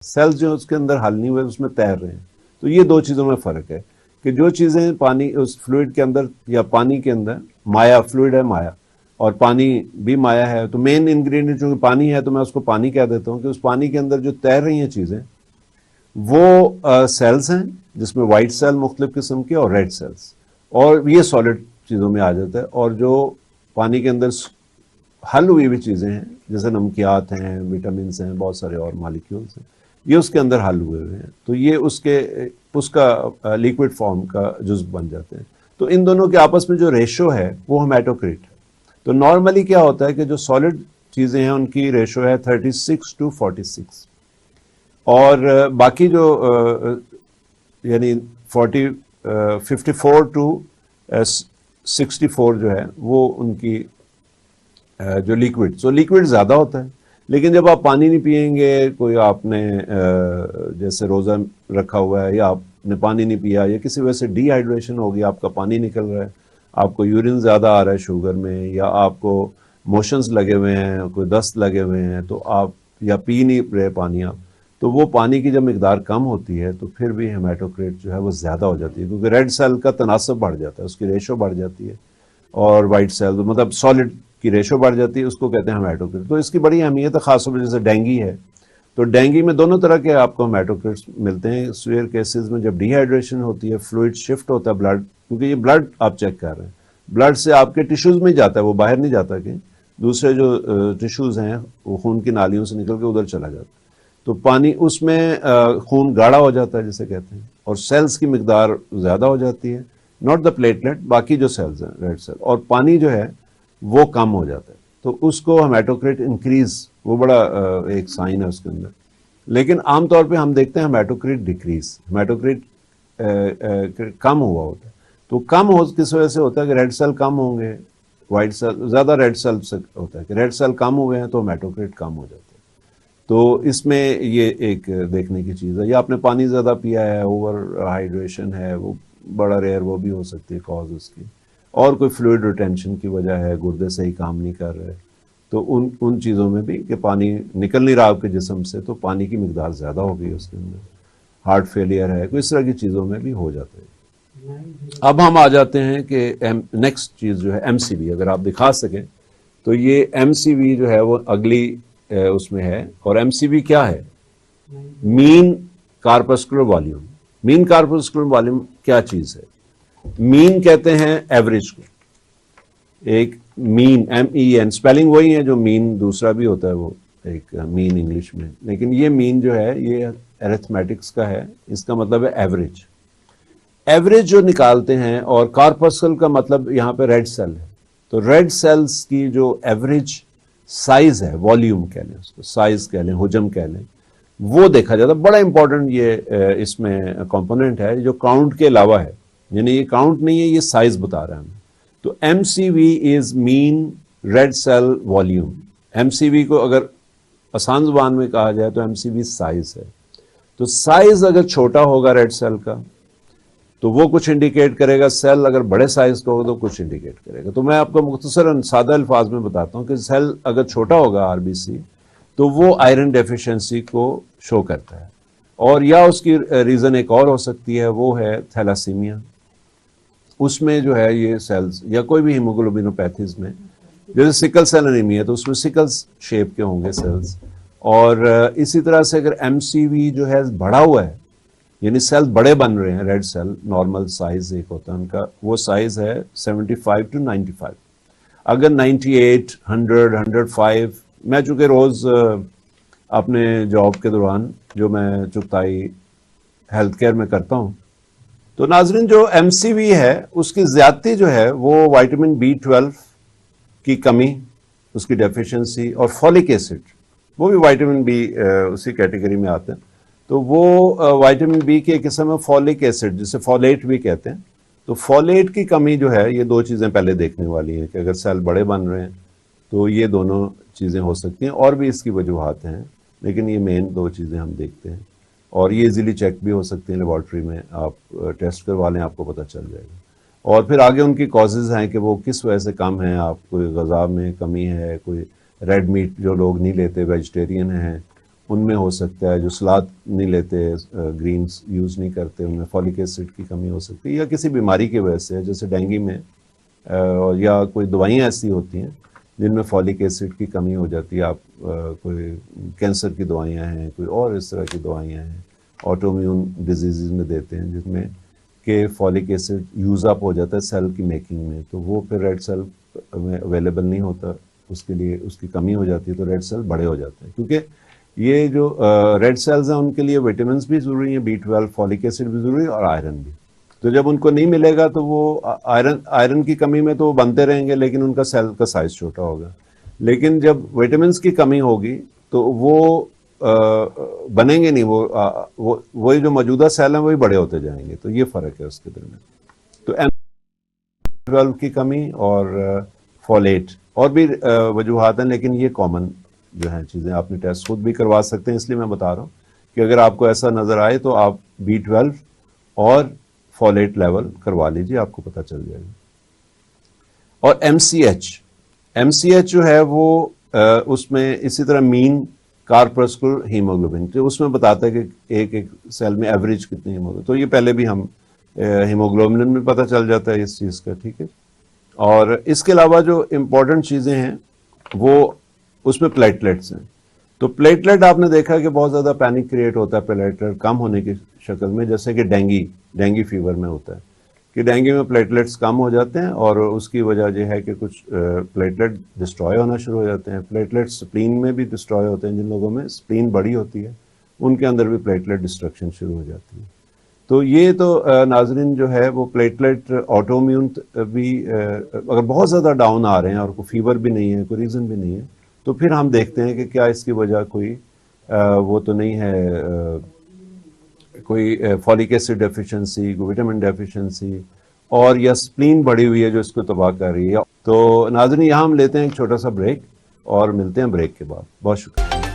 Sales جو اس کے اندر حل نہیں ہوئے اس میں تیر رہے ہیں. تو یہ دو چیزوں میں فرق ہے کہ جو چیزیں پانی اس فلوئڈ کے اندر یا پانی کے اندر مایا، فلوئڈ ہے مایا اور پانی بھی مایا ہے، تو مین انگریڈینٹ جو پانی ہے تو میں اس کو پانی کہہ دیتا ہوں کہ اس پانی کے اندر جو تیر رہی ہیں چیزیں وہ سیلز ہیں، جس میں وائٹ سیل مختلف قسم کے اور ریڈ سیلز، اور یہ سالڈ چیزوں میں آ جاتا ہے. اور جو پانی کے اندر حل ہوئی ہوئی چیزیں ہیں جیسے نمکیات ہیں، وٹامنس ہیں، بہت سارے اور مالیکیولز ہیں، یہ اس کے اندر حل ہوئے ہوئے ہیں، تو یہ اس کا لیکوڈ فارم کا جزو بن جاتے ہیں. تو ان دونوں کے آپس میں جو ریشو ہے وہ ہیمیٹوکریٹ ہے. تو نارملی کیا ہوتا ہے کہ جو سالڈ چیزیں ہیں ان کی ریشو ہے 36:46، اور باقی جو یعنی 54:64 جو ہے وہ ان کی جو لیکوڈ زیادہ ہوتا ہے. لیکن جب آپ پانی نہیں پئیں گے، کوئی آپ نے جیسے روزہ رکھا ہوا ہے یا آپ نے پانی نہیں پیا یا کسی وجہ سے ڈی ہائیڈریشن ہوگی، آپ کا پانی نکل رہا ہے، آپ کو یورین زیادہ آ رہا ہے شوگر میں، یا آپ کو موشنز لگے ہوئے ہیں، کوئی دست لگے ہوئے ہیں، تو آپ یا پی نہیں رہے پانی آپ، تو وہ پانی کی جب مقدار کم ہوتی ہے تو پھر بھی ہیمیٹوکریٹ جو ہے وہ زیادہ ہو جاتی ہے، کیونکہ ریڈ سیل کا تناسب بڑھ جاتا ہے، اس کی ریشو بڑھ جاتی ہے، اور وائٹ سیل مطلب سالڈ کی ریشو بڑھ جاتی ہے، اس کو کہتے ہیں ہیمیٹوکریٹ. تو اس کی بڑی اہمیت ہے، خاص طور پر جیسے ڈینگی ہے تو ڈینگی میں دونوں طرح کے آپ کو ہیمیٹوکریٹس ملتے ہیں. سویئر کیسز میں جب ڈی ہائیڈریشن ہوتی ہے، فلوئڈ شفٹ ہوتا ہے بلڈ، کیونکہ یہ بلڈ آپ چیک کر رہے ہیں، بلڈ سے آپ کے ٹیشوز میں جاتا ہے، وہ باہر نہیں جاتا کہ دوسرے جو ٹیشوز ہیں وہ خون کی نالیوں سے نکل کے ادھر چلا جاتا ہے. تو پانی اس میں خون گاڑھا ہو جاتا ہے جسے کہتے ہیں، اور سیلز کی مقدار زیادہ ہو جاتی ہے، ناٹ دا پلیٹلیٹ، باقی جو سیلز ہیں ریڈ سیل، اور پانی جو ہے وہ کم ہو جاتا ہے. تو اس کو ہیمیٹوکریٹ انکریز، وہ بڑا ایک سائن ہے اس کے اندر. لیکن عام طور پہ ہم دیکھتے ہیں ہیمیٹوکریٹ ڈیکریز، ہیمیٹوکریٹ کم ہوا ہوتا ہے. تو کم ہو کس وجہ سے ہوتا ہے کہ ریڈ سیل کم ہوں گے، وائٹ سیل زیادہ، ریڈ سیل سے ہوتا ہے کہ ریڈ سیل کم ہوئے ہیں تو ہیمیٹوکریٹ کم ہو جاتا ہے. تو اس میں یہ ایک دیکھنے کی چیز ہے. یا آپ نے پانی زیادہ پیا ہے، اوور ہائیڈریشن ہے، وہ بڑا ریئر وہ بھی ہو سکتی ہے کاز اس کی، اور کوئی فلوئڈ ریٹینشن کی وجہ ہے، گردے صحیح کام نہیں کر رہے، تو ان چیزوں میں بھی کہ پانی نکل نہیں رہا آپ کے جسم سے، تو پانی کی مقدار زیادہ ہو گئی اس کے اندر، ہارٹ فیلئر ہے، کوئی اس طرح کی چیزوں میں بھی ہو جاتا ہے. اب ہم آ جاتے ہیں کہ نیکسٹ چیز جو ہے ایم سی وی، اگر آپ دکھا سکیں تو یہ ایم سی وی جو ہے وہ اگلی اس میں ہے. اور ایم سی وی کیا ہے؟ مین کارپسکولر والیوم. مین کارپسکولر والیوم کیا چیز ہے؟ مین کہتے ہیں ایوریج کو، ایک مین ایم ای این، اسپیلنگ وہی ہے جو مین دوسرا بھی ہوتا ہے، وہ ایک مین انگلش میں، لیکن یہ مین جو ہے یہ ایرتھمیٹکس کا ہے، اس کا مطلب ہے ایوریج. ایوریج جو نکالتے ہیں، اور کارپسکل کا مطلب یہاں پہ ریڈ سیل ہے، تو ریڈ سیلز کی جو ایوریج سائز ہے، والیوم کہہ لیں اس کو، سائز کہہ لیں، حجم کہہ لیں، وہ دیکھا جاتا ہے. بڑا امپورٹنٹ یہ اس میں کمپوننٹ ہے جو کاؤنٹ کے علاوہ ہے، یعنی یہ کاؤنٹ نہیں ہے، یہ سائز بتا رہا ہے ہمیں. تو M C V is mean red cell volume. M C V کو اگر آسان زبان میں کہا جائے تو ایم سی وی سائز ہے. تو سائز اگر چھوٹا ہوگا ریڈ سیل کا تو وہ کچھ انڈیکیٹ کرے گا، سیل اگر بڑے سائز کا ہوگا تو کچھ انڈیکیٹ کرے گا. تو میں آپ کو مختصراً سادہ الفاظ میں بتاتا ہوں کہ سیل اگر چھوٹا ہوگا آر بی سی تو وہ آئرن ڈیفیشنسی کو شو کرتا ہے. اور یا اس کی ریزن ایک اور ہو سکتی ہے، وہ ہے تھیلاسیمیا. اس میں جو ہے یہ سیلز، یا کوئی بھی ہیموگلوبینوپیتھیز میں، جیسے سکل سیل انیمیا تو اس میں سکلز شیپ کے ہوں گے سیلز. اور اسی طرح سے اگر ایم سی وی جو ہے بڑا ہوا ہے، یعنی سیل بڑے بن رہے ہیں، ریڈ سیل نارمل سائز ایک ہوتا ہے ان کا، وہ سائز ہے 75 to 95. اگر 98 100 105، میں چونکہ روز اپنے جاب کے دوران جو میں چغتائی ہیلتھ کیئر میں کرتا ہوں، تو ناظرین جو ایم سی وی ہے اس کی زیادتی جو ہے وہ وائٹامن B12 کی کمی، اس کی ڈیفیشنسی، اور فولک ایسڈ، وہ بھی وائٹامن بی اسی کیٹیگری میں آتے ہیں. تو وہ وائٹامن بی کی ایک قسم ہے فولک ایسڈ، جسے فولیٹ بھی کہتے ہیں. تو فولیٹ کی کمی جو ہے، یہ دو چیزیں پہلے دیکھنے والی ہیں کہ اگر سیل بڑے بن رہے ہیں تو یہ دونوں چیزیں ہو سکتی ہیں، اور بھی اس کی وجوہات ہیں، لیکن یہ مین دو چیزیں ہم دیکھتے ہیں. اور یہ ایزیلی چیک بھی ہو سکتی ہیں لیبارٹری میں، آپ ٹیسٹ کروا لیں، آپ کو پتہ چل جائے گا. اور پھر آگے ان کی کازز ہیں کہ وہ کس وجہ سے کم ہیں، آپ کوئی غذا میں کمی ہے، کوئی ریڈ میٹ جو لوگ نہیں لیتے، ویجیٹیرین ہیں، ان میں ہو سکتا ہے، جو سلاد نہیں لیتے، گرینز یوز نہیں کرتے، ان میں فولک ایسڈ کی کمی ہو سکتی ہے، یا کسی بیماری کی وجہ سے جیسے ڈینگی میں، یا کوئی دوائیاں ایسی ہوتی ہیں جن میں فولک ایسڈ کی کمی ہو جاتی ہے. آپ کوئی کینسر کی دوائیاں ہیں، کوئی اور اس طرح کی دوائیاں ہیں، آٹو امیون ڈیزیزز میں دیتے ہیں جس میں کہ فولک ایسڈ یوز اپ ہو جاتا ہے سیل کی میکنگ میں، تو وہ پھر ریڈ سیل میں اویلیبل نہیں ہوتا، اس کے لیے اس کی کمی ہو جاتی ہے، تو ریڈ سیل بڑے ہو جاتے ہیں. کیونکہ یہ جو ریڈ سیلز ہیں ان کے لیے وٹامنس بھی ضروری ہیں، B12 فولک ایسڈ بھی ضروری ہے، اور آئرن بھی. تو جب ان کو نہیں ملے گا تو وہ آئرن کی کمی میں تو وہ بنتے رہیں گے، لیکن ان کا سیل کا سائز چھوٹا ہوگا. لیکن جب وٹامنس کی کمی ہوگی تو وہ بنیں گے نہیں، وہی جو موجودہ سیل ہیں وہی بڑے ہوتے جائیں گے. تو یہ فرق ہے اس کے درمیان. تو B12 کی کمی اور فولیٹ اور بھی وجوہات ہیں، لیکن یہ کامن جو ہیں چیزیں. آپ نے ٹیسٹ خود بھی کروا سکتے ہیں، اس لیے میں بتا رہا ہوں کہ اگر آپ کو ایسا نظر آئے تو آپ B12 اور فولیٹ لیول کروا لیجیے، آپ کو پتہ چل جائے گا. اور ایم سی ایچ جو ہے وہ اس میں اسی طرح مین کارپسکولر ہیموگلوبن، تو اس میں بتاتا ہے کہ ایک سیل میں ایوریج کتنی ہیموگلوبن. تو یہ پہلے بھی ہم ہیموگلوبن میں پتہ چل جاتا ہے اس چیز کا، ٹھیک ہے. اور اس کے علاوہ جو امپورٹنٹ چیزیں ہیں وہ اس میں پلیٹلیٹس ہیں. تو پلیٹلیٹ آپ نے دیکھا کہ بہت زیادہ پینک کریٹ ہوتا ہے پلیٹلیٹ کم ہونے کی شکل میں، جیسے کہ ڈینگی فیور میں ہوتا ہے کہ ڈینگی میں پلیٹلیٹس کم ہو جاتے ہیں، اور اس کی وجہ یہ ہے کہ کچھ پلیٹلیٹ ڈسٹروائے ہونا شروع ہو جاتے ہیں. پلیٹلیٹ سپلین میں بھی ڈسٹروائے ہوتے ہیں، جن لوگوں میں سپلین بڑی ہوتی ہے ان کے اندر بھی پلیٹلیٹ ڈسٹرکشن شروع ہو جاتی ہے. تو یہ تو ناظرین جو ہے وہ پلیٹلیٹ آٹو امیون بھی اگر بہت زیادہ ڈاؤن آ رہے ہیں اور کوئی فیور بھی نہیں ہے، کوئی ریزن بھی نہیں ہے، تو پھر ہم دیکھتے ہیں کہ کیا اس کی وجہ کوئی وہ تو نہیں ہے، کوئی فولک ایسڈ ڈیفیشنسی، کوئی وٹامن ڈیفیشنسی، اور یا سپلین بڑھی ہوئی ہے جو اس کو تباہ کر رہی ہے. تو ناظرین یہاں ہم لیتے ہیں ایک چھوٹا سا بریک، اور ملتے ہیں بریک کے بعد. بہت شکریہ.